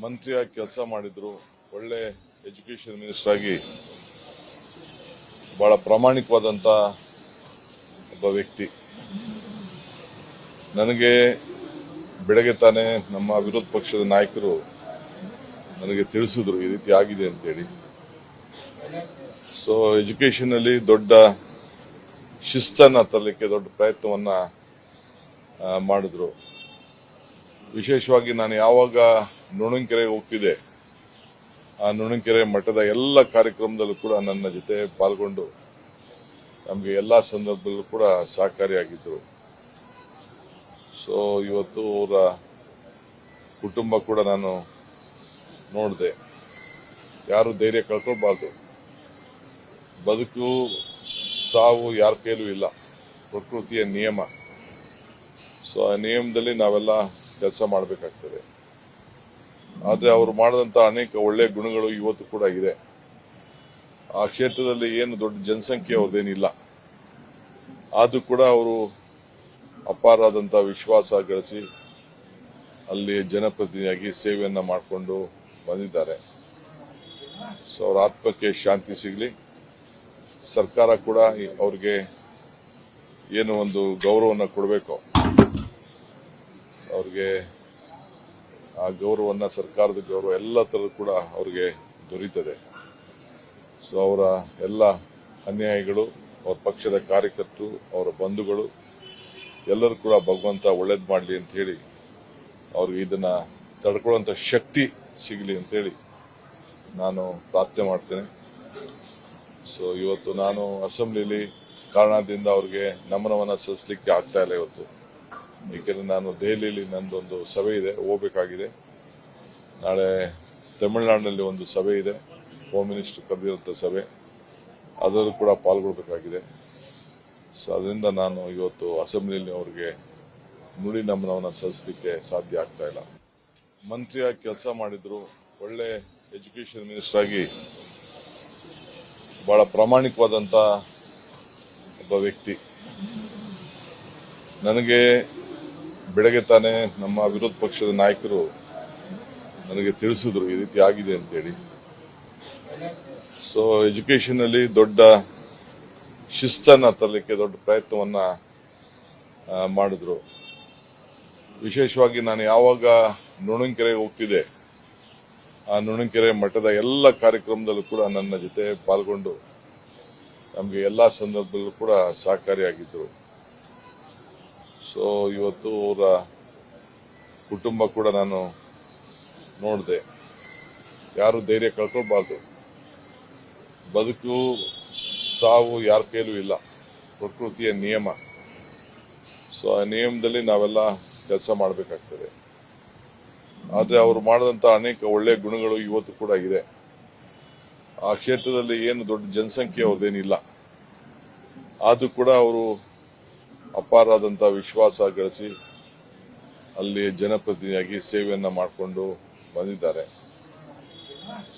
ಮಂತ್ರಿಯಾಗಿ ಕೆಲಸ ಮಾಡಿದ್ರು. ಒಳ್ಳೆ ಎಜುಕೇಷನ್ ಮಿನಿಸ್ಟರ್ ಆಗಿ ಬಹಳ ಪ್ರಾಮಾಣಿಕವಾದಂಥ ಒಬ್ಬ ವ್ಯಕ್ತಿ. ನನಗೆ ಬೆಳಗ್ಗೆ ತಾನೇ ನಮ್ಮ ವಿರೋಧ ಪಕ್ಷದ ನಾಯಕರು ನನಗೆ ತಿಳಿಸಿದ್ರು ಈ ರೀತಿ ಆಗಿದೆ ಅಂತೇಳಿ. ಸೊ ಎಜುಕೇಷನಲ್ಲಿ ದೊಡ್ಡ ಶಿಸ್ತನ್ನು ತರಲಿಕ್ಕೆ ದೊಡ್ಡ ಪ್ರಯತ್ನವನ್ನ ಮಾಡಿದ್ರು. ವಿಶೇಷವಾಗಿ ನಾನು ಯಾವಾಗ ನುಣಂಕೆರೆಗೆ ಹೋಗ್ತಿದ್ದೆ, ಆ ನುಣಂಕೆರೆ ಮಠದ ಎಲ್ಲ ಕಾರ್ಯಕ್ರಮದಲ್ಲೂ ಕೂಡ ನನ್ನ ಜೊತೆ ಪಾಲ್ಗೊಂಡು ನಮಗೆ ಎಲ್ಲ ಸಂದರ್ಭದಲ್ಲೂ ಕೂಡ ಸಹಕಾರಿಯಾಗಿದ್ದರು. ಸೊ ಇವತ್ತು ಅವರ ಕುಟುಂಬ ಕೂಡ ನಾನು ನೋಡಿದೆ. ಯಾರು ಧೈರ್ಯ ಕಳ್ಕೊಳ್ಬಾರ್ದು. ಬದುಕು ಸಾವು ಯಾರ ಕೈಲೂ ಇಲ್ಲ, ಪ್ರಕೃತಿಯ ನಿಯಮ. ಸೊ ಆ ನಿಯಮದಲ್ಲಿ ನಾವೆಲ್ಲ ಕೆಲಸ ಮಾಡಬೇಕಾಗ್ತದೆ. ಆದರೆ ಅವರು ಮಾಡಿದಂಥ ಅನೇಕ ಒಳ್ಳೆಯ ಗುಣಗಳು ಇವತ್ತು ಕೂಡ ಇದೆ. ಆ ಕ್ಷೇತ್ರದಲ್ಲಿ ಏನು ದೊಡ್ಡ ಜನಸಂಖ್ಯೆ ಅವ್ರದ್ದೇನಿಲ್ಲ, ಆದರೂ ಕೂಡ ಅವರು ಅಪಾರವಾದಂಥ ವಿಶ್ವಾಸ ಗಳಿಸಿ ಅಲ್ಲಿ ಜನಪ್ರತಿನಿಧಿಯಾಗಿ ಸೇವೆಯನ್ನು ಮಾಡಿಕೊಂಡು ಬಂದಿದ್ದಾರೆ. ಸೊ ಅವರ ಆತ್ಮಕ್ಕೆ ಶಾಂತಿ ಸಿಗಲಿ. ಸರ್ಕಾರ ಕೂಡ ಅವ್ರಿಗೆ ಏನು ಒಂದು ಗೌರವವನ್ನು ಕೊಡಬೇಕು, ಅವ್ರಿಗೆ ಆ ಗೌರವವನ್ನು, ಸರ್ಕಾರದ ಗೌರವ ಎಲ್ಲ ಥರದ್ದು ಕೂಡ ಅವ್ರಿಗೆ ದೊರೀತದೆ. ಸೊ ಅವರ ಎಲ್ಲ ಅನ್ಯಾಯಿಗಳು, ಅವ್ರ ಪಕ್ಷದ ಕಾರ್ಯಕರ್ತರು, ಅವರ ಬಂಧುಗಳು ಎಲ್ಲರೂ ಕೂಡ ಭಗವಂತ ಒಳ್ಳೇದು ಮಾಡಲಿ ಅಂತ ಹೇಳಿ, ಅವ್ರಿಗೆ ಇದನ್ನ ತಡ್ಕೊಳ್ಳುವಂಥ ಶಕ್ತಿ ಸಿಗಲಿ ಅಂತೇಳಿ ನಾನು ಪ್ರಾರ್ಥನೆ ಮಾಡ್ತೇನೆ. ಸೊ ಇವತ್ತು ನಾನು ಅಸೆಂಬ್ಲಿಲಿ ಕಾರಣದಿಂದ ಅವ್ರಿಗೆ ನಮನವನ್ನು ಸಲ್ಲಿಸಲಿಕ್ಕೆ ಆಗ್ತಾ ಇಲ್ಲ ಇವತ್ತು. ಏಕೆಂದರೆ ನಾನು ದೆಹಲಿಯಲ್ಲಿ ನಂದೊಂದು ಸಭೆ ಇದೆ, ಹೋಗಬೇಕಾಗಿದೆ. ನಾಳೆ ತಮಿಳುನಾಡಿನಲ್ಲಿ ಒಂದು ಸಭೆ ಇದೆ, ಹೋಮ್ ಮಿನಿಸ್ಟರ್ ಕರೆದಿರುವಂಥ ಸಭೆ, ಅದರಲ್ಲೂ ಕೂಡ ಪಾಲ್ಗೊಳ್ಬೇಕಾಗಿದೆ. ಸೊ ಅದರಿಂದ ನಾನು ಇವತ್ತು ಅಸೆಂಬ್ಲಿಯಲ್ಲಿ ಅವ್ರಿಗೆ ನುಡಿ ನಮನವನ್ನು ಸಲ್ಲಿಸಲಿಕ್ಕೆ ಸಾಧ್ಯ ಆಗ್ತಾ ಇಲ್ಲ. ಮಂತ್ರಿಯಾಗಿ ಕೆಲಸ ಮಾಡಿದ್ರು. ಒಳ್ಳೆ ಎಜುಕೇಷನ್ ಮಿನಿಸ್ಟರ್ ಆಗಿ ಬಹಳ ಪ್ರಾಮಾಣಿಕವಾದಂಥ ಒಬ್ಬ ವ್ಯಕ್ತಿ. ನನಗೆ ಬೆಳಗ್ಗೆ ತಾನೇ ನಮ್ಮ ವಿರೋಧ ಪಕ್ಷದ ನಾಯಕರು ನನಗೆ ತಿಳಿಸಿದ್ರು ಈ ರೀತಿ ಆಗಿದೆ ಅಂತೇಳಿ. ಸೊ ಎಜುಕೇಷನಲ್ಲಿ ದೊಡ್ಡ ಶಿಸ್ತನ್ನು ತರಲಿಕ್ಕೆ ದೊಡ್ಡ ಪ್ರಯತ್ನವನ್ನ ಮಾಡಿದ್ರು. ವಿಶೇಷವಾಗಿ ನಾನು ಯಾವಾಗ ನುಣಂಕೆರೆಗೆ ಹೋಗ್ತಿದ್ದೆ, ಆ ನುಣಂಕೆರೆ ಮಠದ ಎಲ್ಲ ಕಾರ್ಯಕ್ರಮದಲ್ಲೂ ಕೂಡ ನನ್ನ ಜೊತೆ ಪಾಲ್ಗೊಂಡು ನಮಗೆ ಎಲ್ಲ ಸಂದರ್ಭದಲ್ಲೂ ಕೂಡ ಸಹಕಾರಿಯಾಗಿದ್ದರು. ಸೊ ಇವತ್ತು ಅವರ ಕುಟುಂಬ ಕೂಡ ನಾನು ನೋಡಿದೆ. ಯಾರು ಧೈರ್ಯ ಕಳ್ಕೊಳ್ಬಾರ್ದು. ಬದುಕು ಸಾವು ಯಾರ ಕೈಲೂ ಇಲ್ಲ, ಪ್ರಕೃತಿಯ ನಿಯಮ. ಸೊ ಆ ನಿಯಮದಲ್ಲಿ ನಾವೆಲ್ಲ ಕೆಲಸ ಮಾಡಬೇಕಾಗ್ತದೆ. ಆದರೆ ಅವರು ಮಾಡಿದಂಥ ಅನೇಕ ಒಳ್ಳೆಯ ಗುಣಗಳು ಇವತ್ತು ಕೂಡ ಇದೆ. ಆ ಕ್ಷೇತ್ರದಲ್ಲಿ ಏನು ದೊಡ್ಡ ಜನಸಂಖ್ಯೆ ಅವ್ರದ್ದೇನಿಲ್ಲ, ಆದರೂ ಕೂಡ ಅವರು ಅಪಾರವಾದಂಥ ವಿಶ್ವಾಸ ಗಳಿಸಿ ಅಲ್ಲಿ ಜನಪ್ರತಿನಿಧಿಯಾಗಿ ಸೇವೆಯನ್ನು ಮಾಡಿಕೊಂಡು ಬಂದಿದ್ದಾರೆ.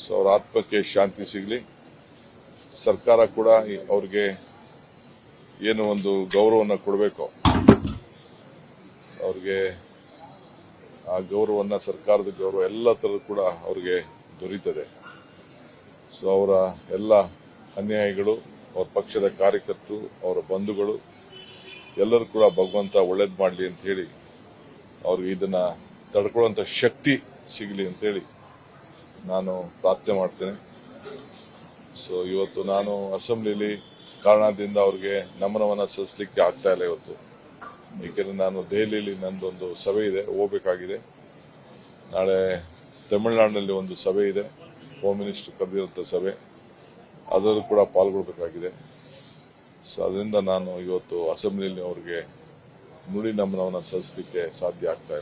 ಸೊ ಅವರ ಆತ್ಮಕ್ಕೆ ಶಾಂತಿ ಸಿಗಲಿ. ಸರ್ಕಾರ ಕೂಡ ಅವ್ರಿಗೆ ಏನು ಒಂದು ಗೌರವವನ್ನು ಕೊಡಬೇಕು, ಅವ್ರಿಗೆ ಆ ಗೌರವವನ್ನು, ಸರ್ಕಾರದ ಗೌರವ ಎಲ್ಲ ಥರದ್ದು ಕೂಡ ಅವ್ರಿಗೆ ದೊರೀತದೆ. ಸೊ ಅವರ ಎಲ್ಲ ಅನ್ಯಾಯಿಗಳು, ಅವ್ರ ಪಕ್ಷದ ಕಾರ್ಯಕರ್ತರು, ಅವರ ಬಂಧುಗಳು ಎಲ್ಲರೂ ಕೂಡ ಭಗವಂತ ಒಳ್ಳೇದು ಮಾಡಲಿ ಅಂತ ಹೇಳಿ, ಅವ್ರಿಗೆ ಇದನ್ನ ತಡ್ಕೊಳ್ಳುವಂಥ ಶಕ್ತಿ ಸಿಗಲಿ ಅಂತೇಳಿ ನಾನು ಪ್ರಾರ್ಥನೆ ಮಾಡ್ತೇನೆ. ಸೊ ಇವತ್ತು ನಾನು ಅಸೆಂಬ್ಲಿಲಿ ಕಾರಣದಿಂದ ಅವ್ರಿಗೆ ನಮನವನ್ನು ಸಲ್ಲಿಸಲಿಕ್ಕೆ ಆಗ್ತಾ ಇಲ್ಲ ಇವತ್ತು. ಏಕೆಂದರೆ ನಾನು ದೆಹಲಿಯಲ್ಲಿ ನಂದೊಂದು ಸಭೆ ಇದೆ, ಹೋಗಬೇಕಾಗಿದೆ. ನಾಳೆ ತಮಿಳುನಾಡಿನಲ್ಲಿ ಒಂದು ಸಭೆ ಇದೆ, ಹೋಮ್ ಮಿನಿಸ್ಟರ್ ಕರೆದಿರುವಂಥ ಸಭೆ, ಅದರಲ್ಲೂ ಕೂಡ ಪಾಲ್ಗೊಳ್ಬೇಕಾಗಿದೆ. ಸೊ ಅದರಿಂದ ನಾನು ಇವತ್ತು ಅಸೆಂಬ್ಲಿಯಲ್ಲಿ ಅವ್ರಿಗೆ ನುಡಿ ನಮನವನ್ನು ಸಲ್ಲಿಸಲಿಕ್ಕೆ ಸಾಧ್ಯ ಆಗ್ತಾ ಇಲ್ಲ.